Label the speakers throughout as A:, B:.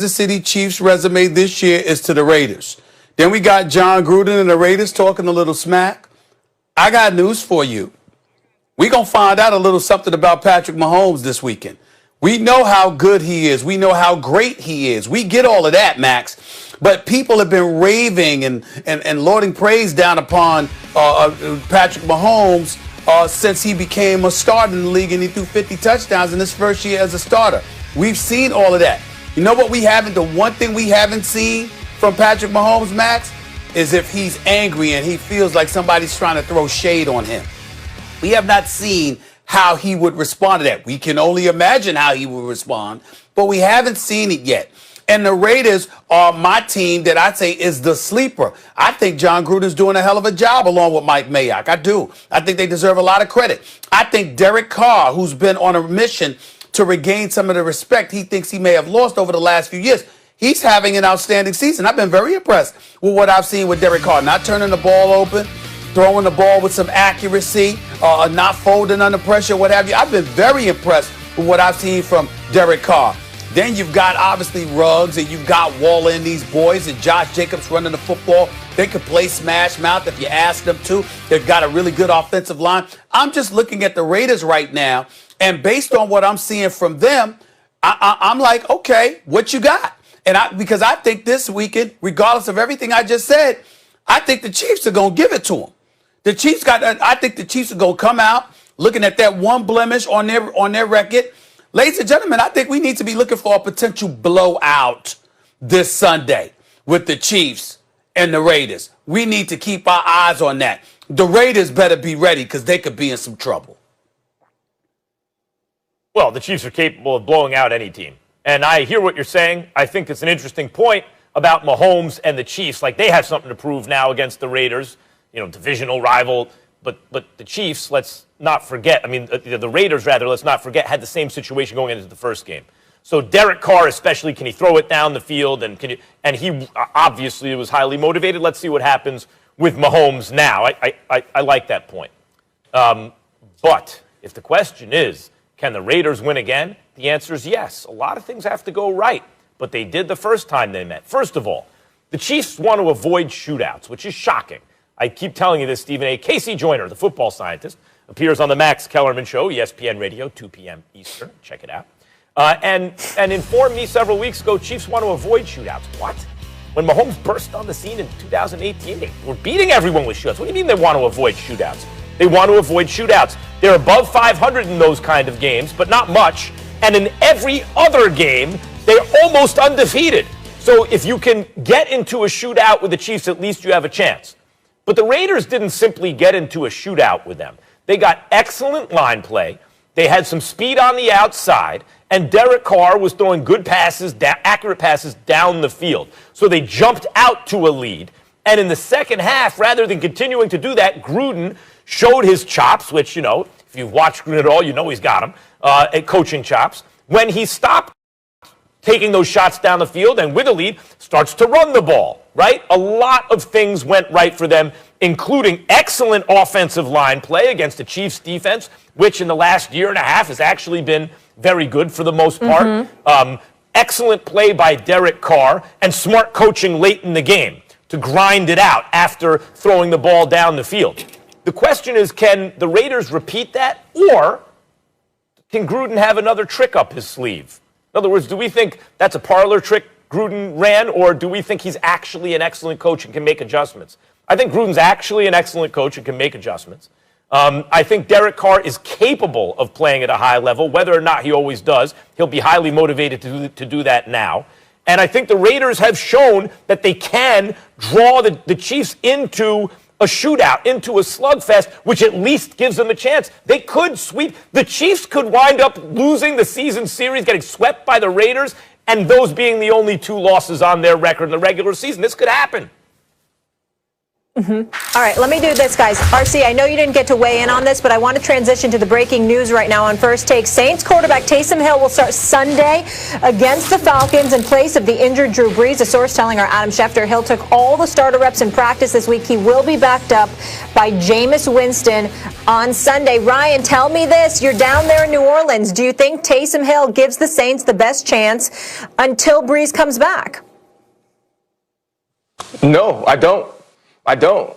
A: Kansas City Chiefs resume this year is to the Raiders. Then we got John Gruden and the Raiders talking a little smack. I got news for you. We're going to find out a little something about Patrick Mahomes this weekend. We know how good he is. We know how great he is. We get all of that, Max. But people have been raving and lauding praise down upon Patrick Mahomes since he became a starter in the league and he threw 50 touchdowns in his first year as a starter. We've seen all of that. You know what we haven't? The one thing we haven't seen from Patrick Mahomes, Max, is if he's angry and he feels like somebody's trying to throw shade on him. We have not seen how he would respond to that. We can only imagine how he would respond, but we haven't seen it yet. And the Raiders are my team that I'd say is the sleeper. I think John Gruden's doing a hell of a job along with Mike Mayock. I do. I think they deserve a lot of credit. I think Derek Carr, who's been on a mission to regain some of the respect he thinks he may have lost over the last few years, he's having an outstanding season. I've been very impressed with what I've seen with Derek Carr. Not turning the ball open, throwing the ball with some accuracy, not folding under pressure, what have you. I've been very impressed with what I've seen from Derek Carr. Then you've got, obviously, Ruggs, and you've got Waller and these boys, and Josh Jacobs running the football. They could play smash mouth if you ask them to. They've got a really good offensive line. I'm just looking at the Raiders right now, and based on what I'm seeing from them, I'm like, okay, what you got? And because I think this weekend, regardless of everything I just said, I think the Chiefs are going to give it to them. I think the Chiefs are going to come out looking at that one blemish on their record. Ladies and gentlemen, I think we need to be looking for a potential blowout this Sunday with the Chiefs and the Raiders. We need to keep our eyes on that. The Raiders better be ready because they could be in some trouble.
B: Well, the Chiefs are capable of blowing out any team. And I hear what you're saying. I think it's an interesting point about Mahomes and the Chiefs. Like, they have something to prove now against the Raiders, divisional rival. But the Chiefs, let's not forget, the Raiders, rather, let's not forget, had the same situation going into the first game. So Derek Carr, especially, can he throw it down the field? And he obviously was highly motivated. Let's see what happens with Mahomes now. I like that point. But if the question is, can the Raiders win again? The answer is yes. A lot of things have to go right, but they did the first time they met. First of all, the Chiefs want to avoid shootouts, which is shocking. I keep telling you this, Stephen A. Casey Joyner, the football scientist, appears on the Max Kellerman Show, ESPN Radio, 2 p.m. Eastern. Check it out. And informed me several weeks ago, Chiefs want to avoid shootouts. What? When Mahomes burst on the scene in 2018, they were beating everyone with shootouts. What do you mean they want to avoid shootouts? They want to avoid shootouts. They're above 500 in those kind of games, but not much. And in every other game, they're almost undefeated. So if you can get into a shootout with the Chiefs, at least you have a chance. But the Raiders didn't simply get into a shootout with them. They got excellent line play. They had some speed on the outside, and Derek Carr was throwing good passes, accurate passes down the field. So they jumped out to a lead. And in the second half, rather than continuing to do that, Gruden showed his chops, which, if you've watched Gruden at all, you know he's got them, at coaching chops. When he stopped taking those shots down the field and with a lead, starts to run the ball, right? A lot of things went right for them, including excellent offensive line play against the Chiefs defense, which in the last year and a half has actually been very good for the most part. Excellent play by Derek Carr and smart coaching late in the game to grind it out after throwing the ball down the field. The question is, can the Raiders repeat that, or can Gruden have another trick up his sleeve? In other words, do we think that's a parlor trick Gruden ran, or do we think he's actually an excellent coach and can make adjustments? I think Gruden's actually an excellent coach and can make adjustments. I think Derek Carr is capable of playing at a high level. Whether or not he always does, he'll be highly motivated to do that now. And I think the Raiders have shown that they can draw the Chiefs into a shootout, into a slugfest, which at least gives them a chance. They could sweep. The Chiefs could wind up losing the season series, getting swept by the Raiders, and those being the only two losses on their record in the regular season. This could happen.
C: All right, let me do this, guys. RC, I know you didn't get to weigh in on this, but I want to transition to the breaking news right now on First Take. Saints quarterback Taysom Hill will start Sunday against the Falcons in place of the injured Drew Brees. A source telling our Adam Schefter Hill took all the starter reps in practice this week. He will be backed up by Jameis Winston on Sunday. Ryan, tell me this. You're down there in New Orleans. Do you think Taysom Hill gives the Saints the best chance until Brees comes back?
D: No, I don't.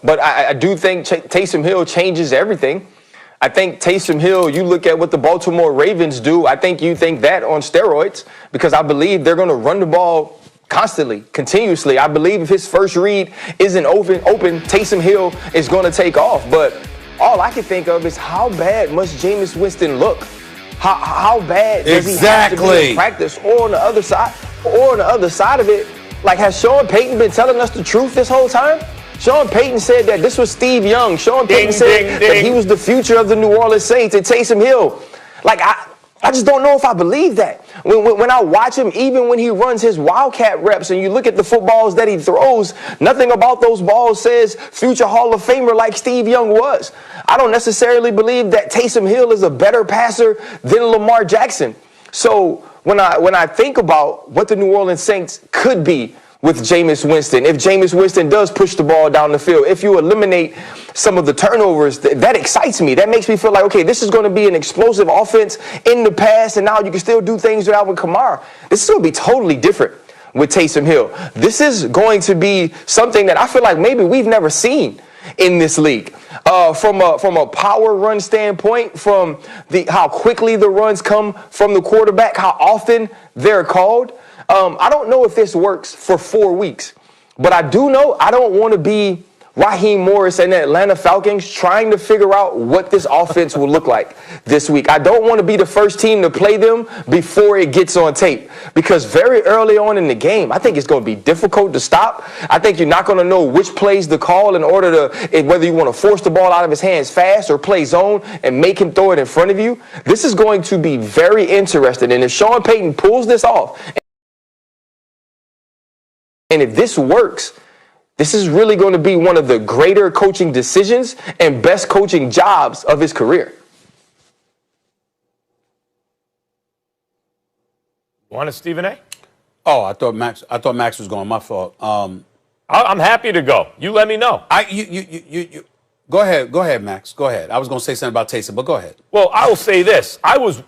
D: But I do think Taysom Hill changes everything. I think Taysom Hill, you look at what the Baltimore Ravens do, I think you think that on steroids, because I believe they're going to run the ball constantly, continuously. I believe if his first read isn't open, Taysom Hill is going to take off. But all I can think of is how bad must Jameis Winston look? How bad does he have to be in practice? Or on the other side of it, like, has Sean Payton been telling us the truth this whole time? Sean Payton said that this was Steve Young. Sean Payton said that he was the future of the New Orleans Saints and Taysom Hill. Like, I just don't know if I believe that. When I watch him, even when he runs his Wildcat reps and you look at the footballs that he throws, nothing about those balls says future Hall of Famer like Steve Young was. I don't necessarily believe that Taysom Hill is a better passer than Lamar Jackson. So when I think about what the New Orleans Saints could be with Jameis Winston, if Jameis Winston does push the ball down the field, if you eliminate some of the turnovers, that excites me. That makes me feel like, okay, this is going to be an explosive offense in the pass, and now you can still do things with Alvin Kamara. This is going to be totally different with Taysom Hill. This is going to be something that I feel like maybe we've never seen in this league. From a power run standpoint, from how quickly the runs come from the quarterback, how often they're called. I don't know if this works for 4 weeks, but I do know I don't want to be Raheem Morris and the Atlanta Falcons trying to figure out what this offense will look like this week. I don't want to be the first team to play them before it gets on tape, because very early on in the game, I think it's going to be difficult to stop. I think you're not going to know which plays to call in order to, whether you want to force the ball out of his hands fast or play zone and make him throw it in front of you. This is going to be very interesting. And if Sean Payton pulls this off, and if this works, this is really going to be one of the greater coaching decisions and best coaching jobs of his career.
B: Want it, Stephen A?
A: Oh, I thought Max was going. My fault.
B: I'm happy to go. You let me know.
A: You go ahead, Max. Go ahead. I was going to say something about Taysom, but go ahead.
B: Well, I will say this. I was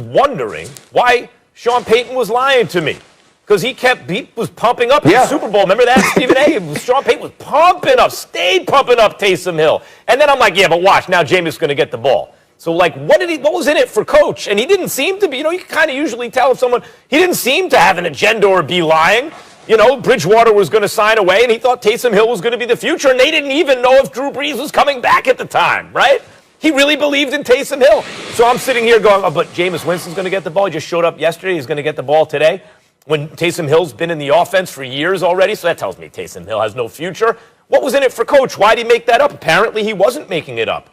B: wondering why Sean Payton was lying to me. Because he was pumping up in the Super Bowl. Remember that, Stephen A? Sean Payton was stayed pumping up Taysom Hill. And then I'm like, yeah, but watch, now Jameis is going to get the ball. So, like, what was in it for Coach? And he didn't seem to be, you can kind of usually tell if someone, he didn't seem to have an agenda or be lying. Bridgewater was going to sign away, and he thought Taysom Hill was going to be the future, and they didn't even know if Drew Brees was coming back at the time, right? He really believed in Taysom Hill. So I'm sitting here going, oh, but Jameis Winston's going to get the ball. He just showed up yesterday. He's going to get the ball today. When Taysom Hill's been in the offense for years already, so that tells me Taysom Hill has no future. What was in it for Coach? Why did he make that up? Apparently he wasn't making it up.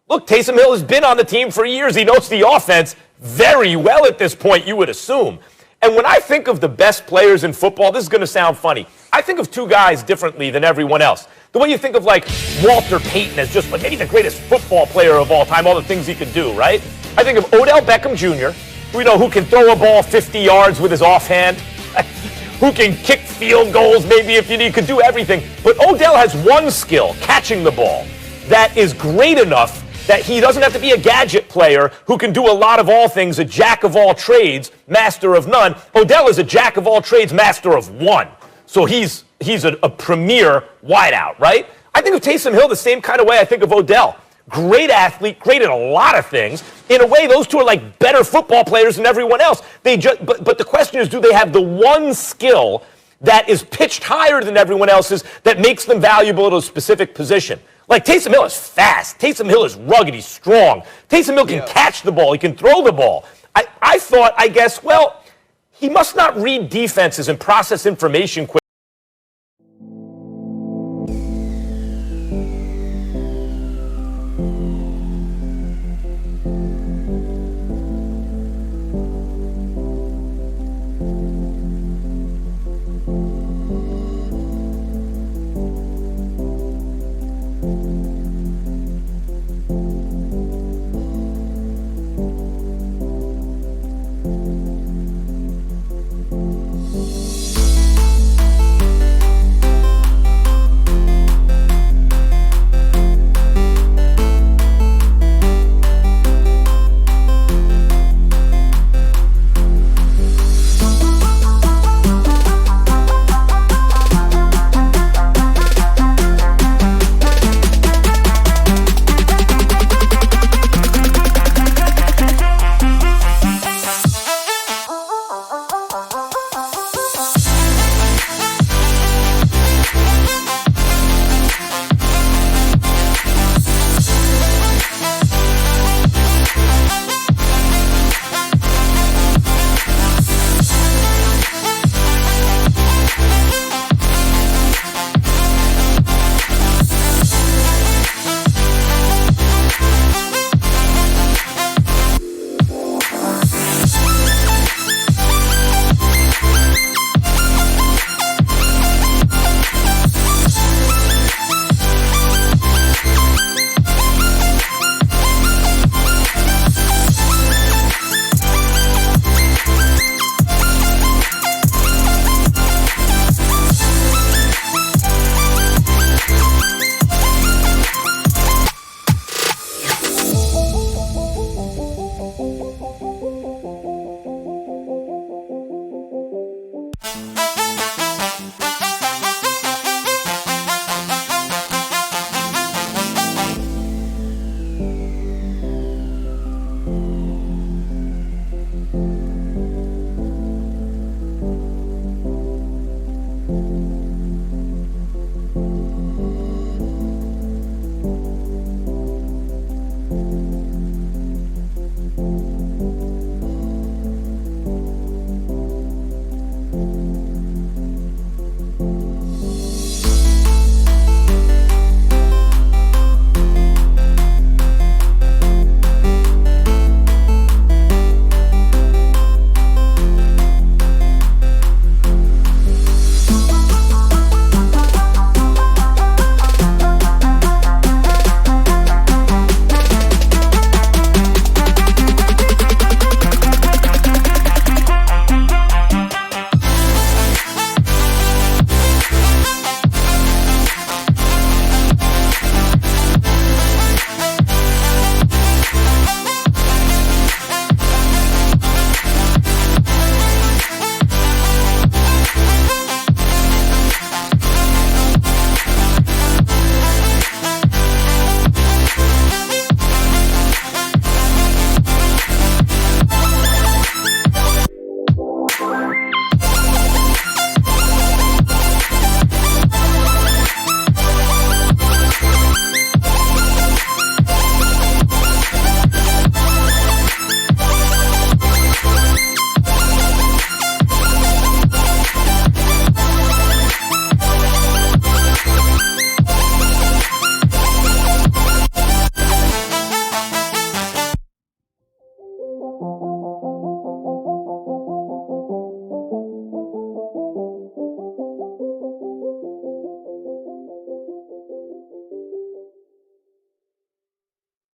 B: Look, Taysom Hill has been on the team for years. He knows the offense very well at this point, you would assume. And when I think of the best players in football, this is going to sound funny. I think of two guys differently than everyone else. The way you think of, like, Walter Payton as just maybe the greatest football player of all time, all the things he could do, right? I think of Odell Beckham Jr., who can throw a ball 50 yards with his offhand, who can kick field goals maybe if you need, could do everything. But Odell has one skill, catching the ball, that is great enough that he doesn't have to be a gadget player who can do a lot of all things, a jack of all trades, master of none. Odell is a jack of all trades, master of one. So he's a premier wideout, right? I think of Taysom Hill the same kind of way I think of Odell. Great athlete, great at a lot of things. In a way, those two are like better football players than everyone else. But the question is, do they have the one skill that is pitched higher than everyone else's that makes them valuable at a specific position? Like, Taysom Hill is fast. Taysom Hill is rugged. He's strong. Taysom Hill can catch the ball. He can throw the ball. I thought, he must not read defenses and process information quickly.